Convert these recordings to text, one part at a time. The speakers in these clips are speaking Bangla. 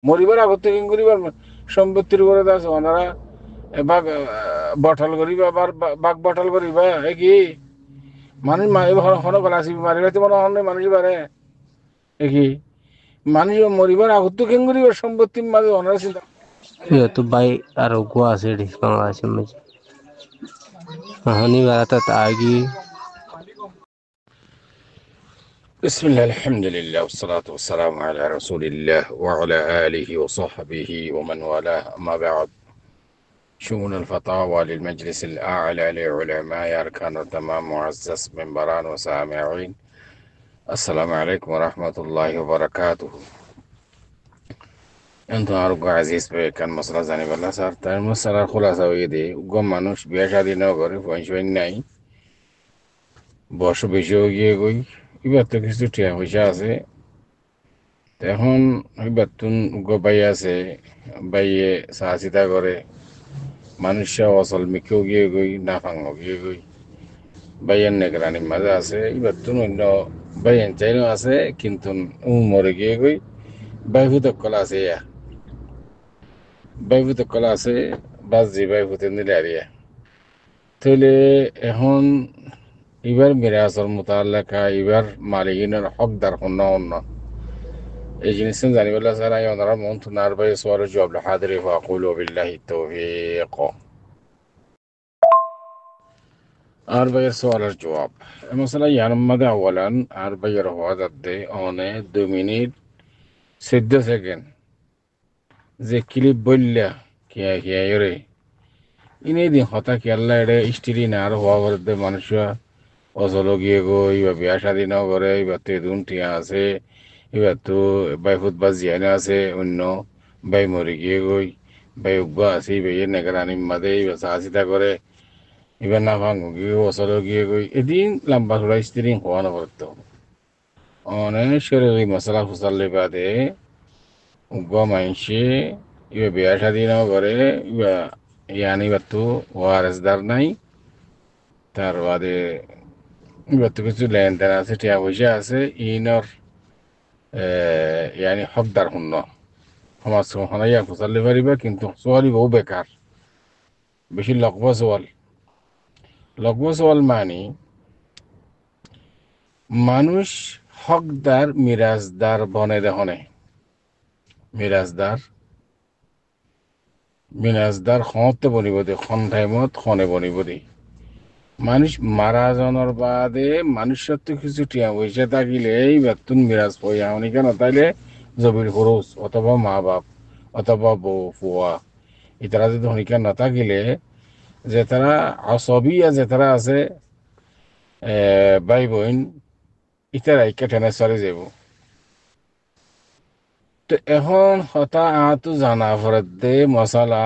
মরিবার আগত কিং করিবার সম্পত্তির উপরে আছে ওনারা বাঘ বটল করিবা আবার বাঘ বটল করিবা এ কি মানুষ হন গলা আসি মারিবাতে মনে হন মানুষ বারে এ কি মানুষ মরিবার আগত কিং করিবার সম্পত্তির মাঝে ওনারা চিন্তা Itu baik arogo asih di sekolah asih macam. Nah ini berata tagi. بسم الله الحمد لله والصلاة والسلام على رسول الله وعلى آله وصحبه ومن والاه أما بعد شؤون الفتاوى للمجلس الأعلى للعلماء أركان التمام معزز منبران وسامعين السلام عليكم ورحمة الله وبركاته أنتم أرجو عزيز كان مسألة زاني بالله صار تاني مسألة خلاصة ويدي وقوم منوش بيشادي نوغري فانشوين ناي বর্ষ বেশি হয়ে গিয়ে গই এবার তো কিছু টিয়া পয়সা আছে এখন এবার তুন বাই আছে বাইয়ে সাহসিতা করে মানুষরা অচল মিকেও গিয়ে গই না ফাঙ্গো গিয়ে গই বাইয়ের নেগরানির মাঝে আছে এবার তুন অন্য বাইয়ের চাইলেও আছে কিন্তু মরে গিয়ে গই বাইভূত কলা আছে ইয়া বাইভূত কলা আছে বাস যে বাইভূতের নিলে আরিয়া তাহলে এখন এবার মিরাজর মোতালেকা এবার মালিকিনের হকদার হন্য অন্য এই জিনিস জানিবেলা স্যার আমি ওনারা মন তুনার ভাই সোয়ার জবাব হাদিরি ফাকুলু বিল্লাহি তৌফিক আর ভাইয়ের সোয়ালের জবাব মশলা ইয়ার মধ্যে আওয়ালান আর ভাইয়ের হওয়া যাতে অনে 2 মিনিট 14 সেকেন্ড যে ক্লিপ বললা কিয়া কিয়া রে ইনে দিন হতা কি আল্লাহ এড়ে স্টিরি না আর হওয়া করতে মানুষ অচল গিয়ে গই বা বিয়া শাদী ন করে এবার তো এদুন টিয়া আছে এবার তো বাইফুত বা জিয়ানে আছে অন্য বাই মরে গিয়ে গই বাই উগ্বা আছে বাইয়ে নেগারানি মাদে এবার সাহসিতা করে এবার না ভাঙ গিয়ে অচল গিয়ে গই এদিন লম্বা থোড়া স্ত্রী হওয়ানো করতো অনেক শরীর মশলা ফুসালে বাদে উগ্বা মাইসে এবার বিয়া শাদী ন করে এবার ইয়ানি এবার তো ওয়ারেসদার নাই তার বাদে এবার তো কিছু লেনদেন আছে টিয়া পয়সা আছে ইনর ইয়ানি হকদার শূন্য সমাজ হনাইয়া ফুচালি পারিবা কিন্তু ছোৱালী বহু বেকাৰ বেশি লকব সোয়াল মানে মানুষ হকদার মিরাজদার বনে দেখনে মিরাজদার খতে বনিব দে খন টাইমত খনে বনিব দে মানুষ মারা জনের বাদে মানুষের তো কিছু টিয়া পয়সা থাকিলে এইবার তুন মিরাজ পয়া হনি কেন তাইলে জবির খরচ অথবা মা বাপ অথবা বউ ফুয়া ইতারা যদি হনিকা না থাকিলে যে তারা আসবিয়া যে তারা আছে ভাই বোন ইতারা ইকা টেনে চলে যাব তো এখন হতা আতো জানা ফরত দে মশালা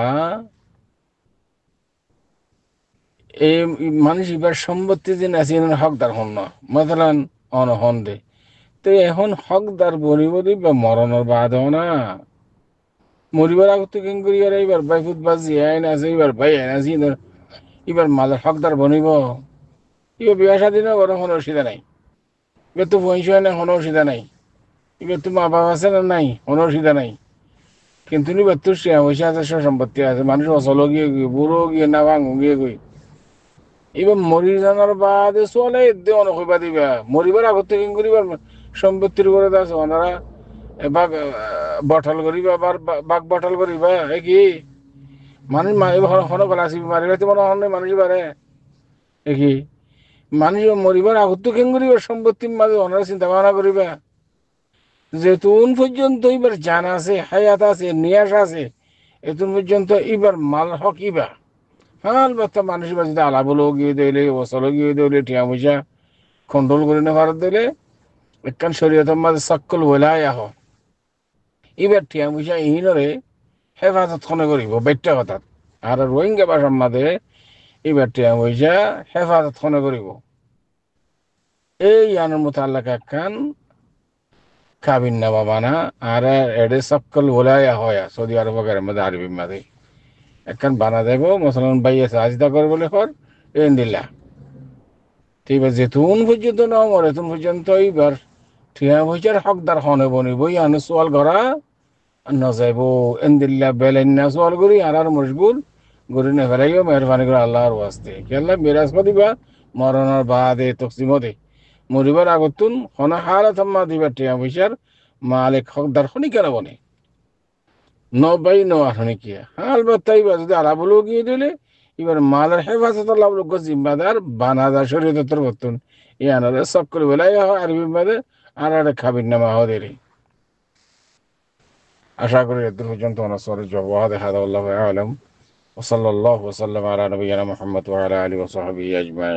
এই মানুষ এবার সম্পত্তি দিন আছে হকদার হন না মতলান হন দে তো এখন হকদার বনিবদি বা মরণের বাদ না মরিবার আগত কেন করি আর এইবার বাইফুত বাজি আইন আছে এবার ভাই আইন আছে এবার মালের হকদার বনিব এবার বিয়া স্বাধীন করে কোনো অসুবিধা নাই এবার তো বংশ হয় না কোনো অসুবিধা নাই এবার তো মা বাবা আছে না নাই কোনো অসুবিধা নাই কিন্তু এবার তো পয়সা আছে সব সম্পত্তি আছে মানুষ অচল গিয়ে বুড়ো গিয়ে না ভাঙ গিয়ে গই এবার মরি জানার বাদে চলে দে অনকইবা দিবা মরিবার আগত কেন করিবার সম্পত্তির উপরে আছে ওনারা বাঘ বটল করিবা আবার বাঘ বটল করিবা এ কি মানুষ হন গলা আসি মারিবাতে মনে হন মানুষ বারে এ কি মানুষ মরিবার আগত কেন করিবার সম্পত্তির মাঝে ওনারা চিন্তা ভাবনা করিবা যেতুন পর্যন্ত এবার জান আছে হায়াত আছে নিয়াস আছে এতুন পর্যন্ত এবার মাল হক ইবা হাল বাচ্চা মানুষের বাড়িতে আলাবলো গিয়ে দিলে ওসলো গিয়ে দিলে টিয়া পয়সা কন্ট্রোল করে না ভারত দিলে একখান শরীয়তের মাঝে সকল ওলাই আহ এবার টিয়া পয়সা ইহিনরে হেফাজত খনে করিব বেট্টা কথা আর রোহিঙ্গা ভাষার মাঝে এবার টিয়া পয়সা হেফাজত খনে করিব এই আনের মতো আল্লাহ একখান কাবিন না বাবানা আর এডে সকল ওলাই হয় সৌদি আরব মধ্যে আরবির মাঝে একখান বানা দেব মুসলমান ভাই আছে আজিদা করে বলে কর এন দিলা ঠিক আছে যেতুন পর্যন্ত না মরে তুন পর্যন্ত এইবার ঠিয়া পয়সার হকদার হনে বনি বই আনে সোয়াল করা নজাইবো এন্দিল্লা বেলেন্না সোয়াল করি আর মশগুল গরি না ফেলাইও মেহরবানি করে আল্লাহর ওয়াস্তে কেল্লা মিরাজ দিবা মরণের বাদে তকসিমো দে মরিবার আগতুন হনা হারাত আম্মা দিবা টিয়া পয়সার মালিক হকদার খনি কেন বনে নবাই নেওয়ার হনি কি হাল বাত্তাই বা যদি আলাবলো গিয়ে দিলে এবার মালের হেফাজত আল্লাহ লোক জিম্মাদার বানাদার শরীয়তের বর্তন এই আনারে সব করে বেলাই আরবি মাদে আর একটা খাবির নামা হদের আশা করি এদুর পর্যন্ত ওনার সরে জবাহ দেখা আল্লাহ আলম ওসল্লাহ ওসাল্লাম আলা নবীনা মুহাম্মদ ওয়া আলা আলিহি ওয়া সাহবিহি আজমাইন